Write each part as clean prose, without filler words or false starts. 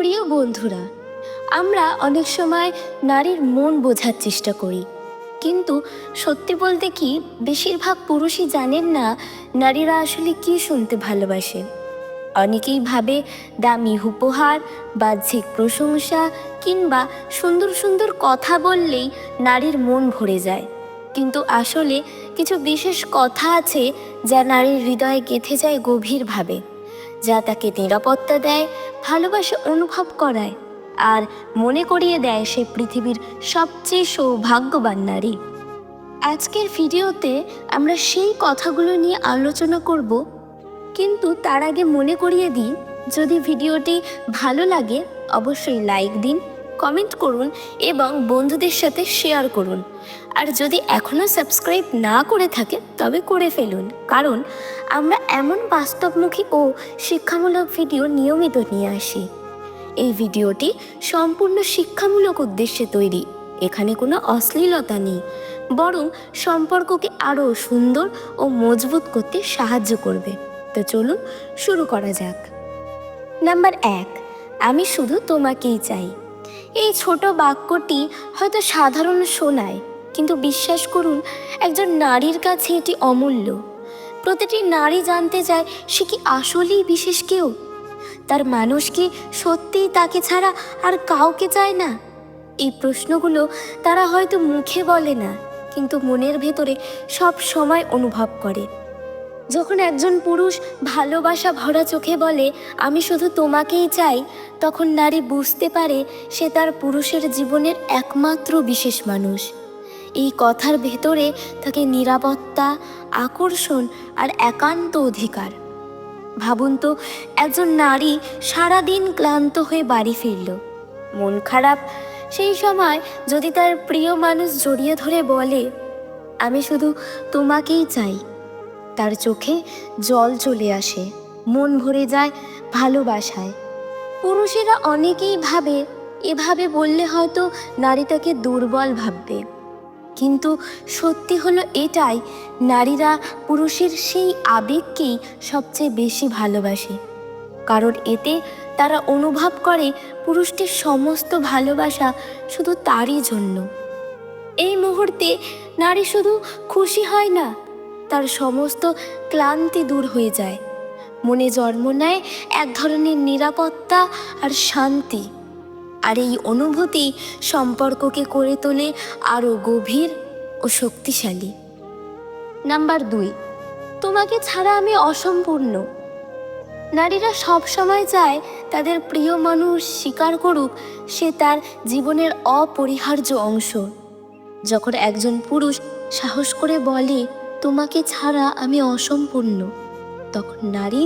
প্রিয় বন্ধুরা, আমরা অনেক সময় নারীর মন বোঝার চেষ্টা করি, কিন্তু সত্যি বলতে কি বেশিরভাগ পুরুষই জানেন না নারীরা আসলে কি শুনতে ভালোবাসে। অনেকেই ভাবে দামি উপহার, বাহ্যিক প্রশংসা কিংবা সুন্দর সুন্দর কথা বললেই নারীর মন ভরে যায়। কিন্তু আসলে কিছু বিশেষ কথা আছে যা নারীর হৃদয়ে গেঁথে যায় গভীরভাবে, যা তাকে নিরাপত্তা দেয়, ভালোবাসা অনুভব করায় আর মনে করিয়ে দেয় সে পৃথিবীর সবচেয়ে সৌভাগ্যবান নারী। আজকের ভিডিওতে আমরা সেই কথাগুলো নিয়ে আলোচনা করব, কিন্তু তার আগে মনে করিয়ে দিই, যদি ভিডিওটি ভালো লাগে অবশ্যই লাইক দিন, কমেন্ট করুন এবং বন্ধুদের সাথে শেয়ার করুন। আর যদি এখনও সাবস্ক্রাইব না করে থাকে তবে করে ফেলুন, কারণ আমরা এমন বাস্তবমুখী ও শিক্ষামূলক ভিডিও নিয়মিত নিয়ে আসি। এই ভিডিওটি সম্পূর্ণ শিক্ষামূলক উদ্দেশ্যে তৈরি। এখানে কোনো অশ্লীলতা নেই, বরং সম্পর্ককে আরও সুন্দর ও মজবুত করতে সাহায্য করবে। তো চলুন শুরু করা যাক। নাম্বার 1, আমি শুধু তোমাকেই চাই। এই ছোট বাক্যটি হয়তো সাধারণ শোনায়, কিন্তু বিশ্বাস করুন একজন নারীর কাছে এটি অমূল্য। প্রতিটি নারী জানতে চায় সে কি আসলেই বিশেষ কেউ, তার মানুষ কি সত্যিই তাকে ছাড়া আর কাউকে চায় না। এই প্রশ্নগুলো তারা হয়তো মুখে বলে না, কিন্তু মনের ভেতরে সব সময় অনুভব করে। যখন একজন পুরুষ ভালোবাসা ভরা চোখে বলে আমি শুধু তোমাকেই চাই, তখন নারী বুঝতে পারে সে তার পুরুষের জীবনের একমাত্র বিশেষ মানুষ। এই কথার ভেতরে থাকে নিরাপত্তা, আকর্ষণ আর একান্ত অধিকার। ভাবুন তো, একজন নারী সারাদিন ক্লান্ত হয়ে বাড়ি ফিরল, মন খারাপ। সেই সময় যদি তার প্রিয় মানুষ জড়িয়ে ধরে বলে আমি শুধু তোমাকেই চাই, তার চোখে জল চলে আসে, মন ভরে যায় ভালোবাসায়। পুরুষেরা অনেকেই ভাবে এভাবে বললে হয়তো নারীটাকে দুর্বল ভাববে, কিন্তু সত্যি হলো এটাই, নারীরা পুরুষের সেই আবেগকেই সবচেয়ে বেশি ভালোবাসে, কারণ এতে তারা অনুভব করে পুরুষটির সমস্ত ভালোবাসা শুধু তারই জন্য। এই মুহূর্তে নারী শুধু খুশি হয় না, তার সমস্ত ক্লান্তি দূর হয়ে যায়। মনে জন্ম নেয় এক ধরনের নিরাপত্তা আর শান্তি, আর এই অনুভূতি সম্পর্ককে করে তোলে আরও গভীর ও শক্তিশালী। নাম্বার 2, তোমাকে ছাড়া আমি অসম্পূর্ণ। নারীরা সব সময় চায় তাদের প্রিয় মানুষ স্বীকার করুক সে তার জীবনের অপরিহার্য অংশ। যখন একজন পুরুষ সাহস করে বলে তোমাকে ছাড়া আমি অসম্পূর্ণ, তখন নারী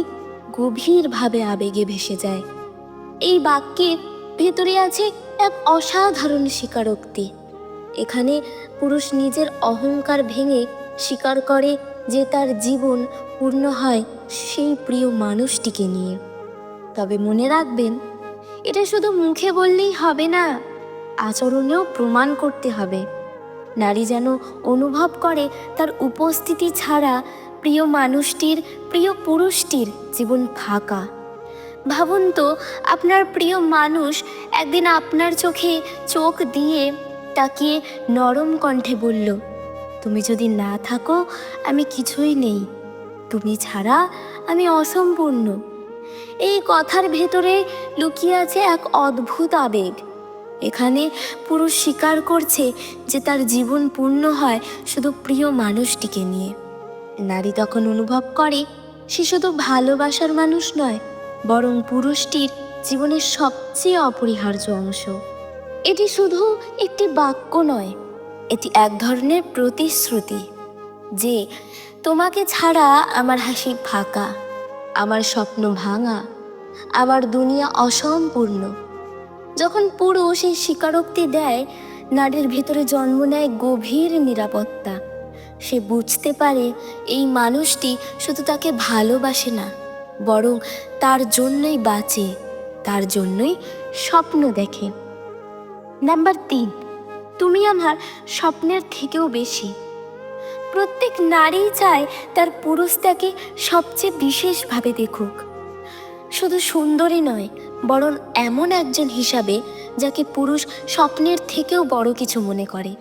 গভীরভাবে আবেগে ভেসে যায়। এই বাক্যের ভেতরে আছে এক অসাধারণ স্বীকারোক্তি। এখানে পুরুষ নিজের অহংকার ভেঙে স্বীকার করে যে তার জীবন পূর্ণ হয় সেই প্রিয় মানুষটিকে নিয়ে। তবে মনে রাখবেন, এটা শুধু মুখে বললেই হবে না, আচরণেও প্রমাণ করতে হবে। নারী যেন অনুভব করে তার উপস্থিতি ছাড়া প্রিয় মানুষটির, প্রিয় পুরুষটির জীবন ফাঁকা। ভাবুন তো, আপনার প্রিয় মানুষ একদিন আপনার চোখে চোখ দিয়ে তাকিয়ে নরম কণ্ঠে বলল তুমি যদি না থাকো আমি কিছুই নেই, তুমি ছাড়া আমি অসম্পূর্ণ। এই কথার ভেতরে লুকিয়ে আছে এক অদ্ভুত আবেগ। এখানে পুরুষ স্বীকার করছে যে তার জীবন পূর্ণ হয় শুধু প্রিয় মানুষটিকে নিয়ে। নারী তখন অনুভব করে সে শুধু ভালোবাসার মানুষ নয়, বরং পুরুষটির জীবনের সবচেয়ে অপরিহার্য অংশ। এটি শুধু একটি বাক্য নয়, এটি এক ধরনের প্রতিশ্রুতি যে তোমাকে ছাড়া আমার হাসি ফাঁকা, আমার স্বপ্ন ভাঙা, আমার দুনিয়া অসম্পূর্ণ। যখন পুরুষ এই স্বীকারোক্তি দেয়, নারীর ভেতরে জন্ম নেয় গভীর নিরাপত্তা। সে বুঝতে পারে এই মানুষটি শুধু তাকে ভালোবাসে না, বরং তার জন্যই বাঁচে, তার জন্যই স্বপ্ন দেখে। নাম্বার 3, তুমি আমার স্বপ্নের থেকেও বেশি। প্রত্যেক নারী চায় তার পুরুষ তাকে সবচেয়ে বিশেষভাবে দেখুক। শুধু সুন্দরী নয়, বরং এমন একজন হিসাবে যাকে পুরুষ স্বপ্নের থেকেও বড় কিছু মনে করে।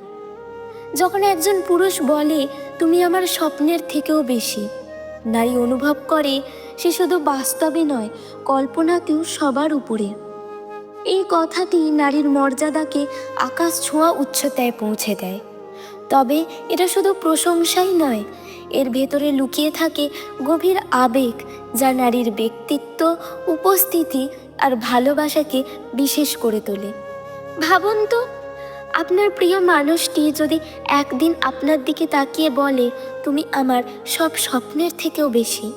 যখন একজন পুরুষ বলে তুমি আমার স্বপ্নের থেকেও বেশি, নারী অনুভব করে সে শুধু বাস্তবে নয়, কল্পনাতেও সবার উপরে। এই কথাটি নারীর মর্যাদাকে আকাশ ছোঁয়া উচ্চতায় পৌঁছে দেয়। তবে এটা শুধু প্রশংসাই নয়, এর ভেতরে লুকিয়ে থাকে গভীর আবেগ, যা নারীর ব্যক্তিত্ব, উপস্থিতি আর ভালোবাসাকে বিশেষ করে তোলে। ভাবুন তো, আপনার প্রিয় মানুষটি যদি একদিন আপনার দিকে তাকিয়ে বলে তুমি আমার সব স্বপ্নের থেকেও বেশি।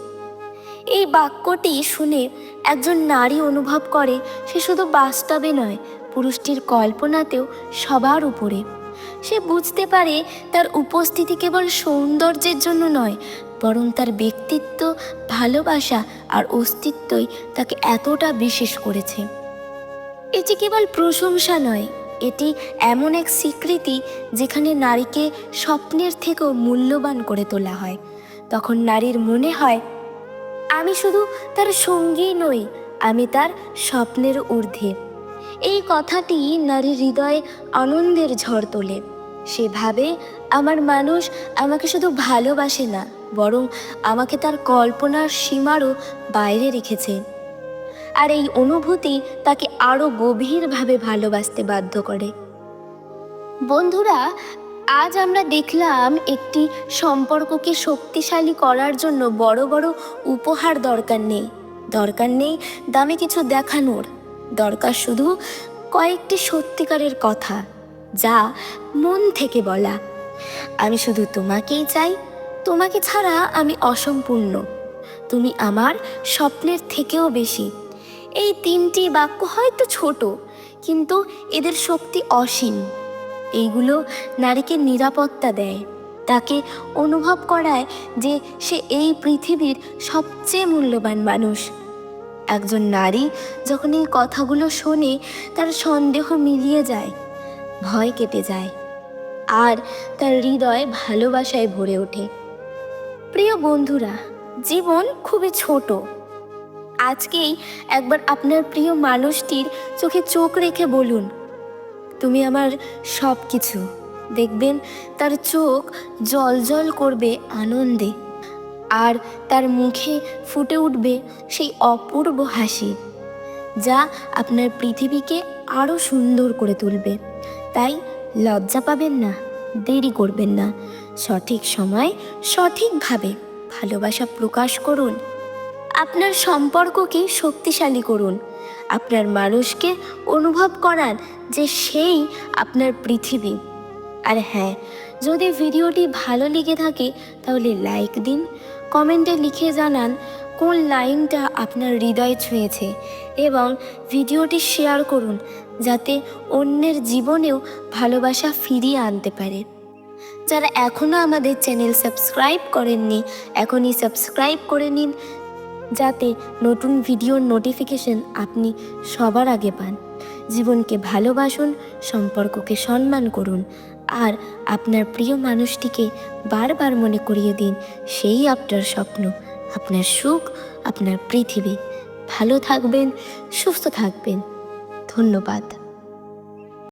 এই বাক্যটি শুনে একজন নারী অনুভব করে সে শুধু বাস্তবে নয়, পুরুষটির কল্পনাতেও সবার উপরে। সে বুঝতে পারে তার উপস্থিতি কেবল সৌন্দর্যের জন্য নয়, বরং তার ব্যক্তিত্ব, ভালোবাসা আর অস্তিত্বই তাকে এতটা বিশেষ করেছে। এটি কেবল প্রশংসা নয়, এটি এমন এক স্বীকৃতি যেখানে নারীকে স্বপ্নের থেকেও মূল্যবান করে তোলা হয়। তখন নারীর মনে হয় আমি শুধু তার সঙ্গী নই, আমি তার স্বপ্নের ঊর্ধ্বে। এই কথাটি নারীর হৃদয়ে আনন্দের ঝড় তোলে। সে ভাবে আমার মানুষ আমাকে শুধু ভালোবাসে না, বরং আমাকে তার কল্পনার সীমারও বাইরে রেখেছে। আর এই অনুভূতি তাকে আরও গভীরভাবে ভালোবাসতে বাধ্য করে। বন্ধুরা, আজ আমরা দেখলাম একটি সম্পর্ককে শক্তিশালী করার জন্য বড় বড় উপহার দরকার নেই দামে কিছু দেখানোর। দরকার শুধু কয়েকটি সত্যিকারের কথা, যা মন থেকে বলা। আমি শুধু তোমাকেই চাই, তোমাকে ছাড়া আমি অসম্পূর্ণ, তুমি আমার স্বপ্নের থেকেও বেশি। এই 3টি বাক্য হয়তো ছোট, কিন্তু এদের শক্তি অসীম। এইগুলো নারীকে নিরাপত্তা দেয়, তাকে অনুভব করায় যে সে এই পৃথিবীর সবচেয়ে মূল্যবান মানুষ। একজন নারী যখন এই কথাগুলো শোনে, তার সন্দেহ মিলিয়ে যায়, ভয় কেটে যায়, আর তার হৃদয় ভালোবাসায় ভরে ওঠে। প্রিয় বন্ধুরা, জীবন খুবই ছোট। আজকেই একবার আপনার প্রিয় মানুষটির চোখে চোখ রেখে বলুন তুমি আমার সব কিছু। দেখবেন তার চোখ জ্বলজ্বল করবে আনন্দে, আর তার মুখে ফুটে উঠবে সেই অপূর্ব হাসি, যা আপনার পৃথিবীকে আরও সুন্দর করে তুলবে। তাই লজ্জা পাবেন না, দেরি করবেন না, সঠিক সময় সঠিকভাবে ভালোবাসা প্রকাশ করুন। আপনার সম্পর্ককে শক্তিশালী করুন, আপনার মানুষকে অনুভব করান যে সেই আপনার পৃথিবী। আর হ্যাঁ, যদি ভিডিওটি ভালো লেগে থাকে তাহলে লাইক দিন, কমেন্টে লিখে জানান কোন লাইনটা আপনার হৃদয় ছুঁয়েছে, এবং ভিডিওটি শেয়ার করুন যাতে অন্যের জীবনেও ভালোবাসা ফিরিয়ে আনতে পারে। যারা এখনও আমাদের চ্যানেল সাবস্ক্রাইব করেননি, এখনই সাবস্ক্রাইব করে নিন, যাতে নতুন ভিডিওর নোটিফিকেশন আপনি সবার আগে পান। জীবনকে ভালোবাসুন, সম্পর্ককে সম্মান করুন, আর আপনার প্রিয় মানুষটিকে বারবার মনে করিয়ে দিন সেই আপনার স্বপ্ন, আপনার সুখ, আপনার পৃথিবী। ভালো থাকবেন, সুস্থ থাকবেন। ধন্যবাদ।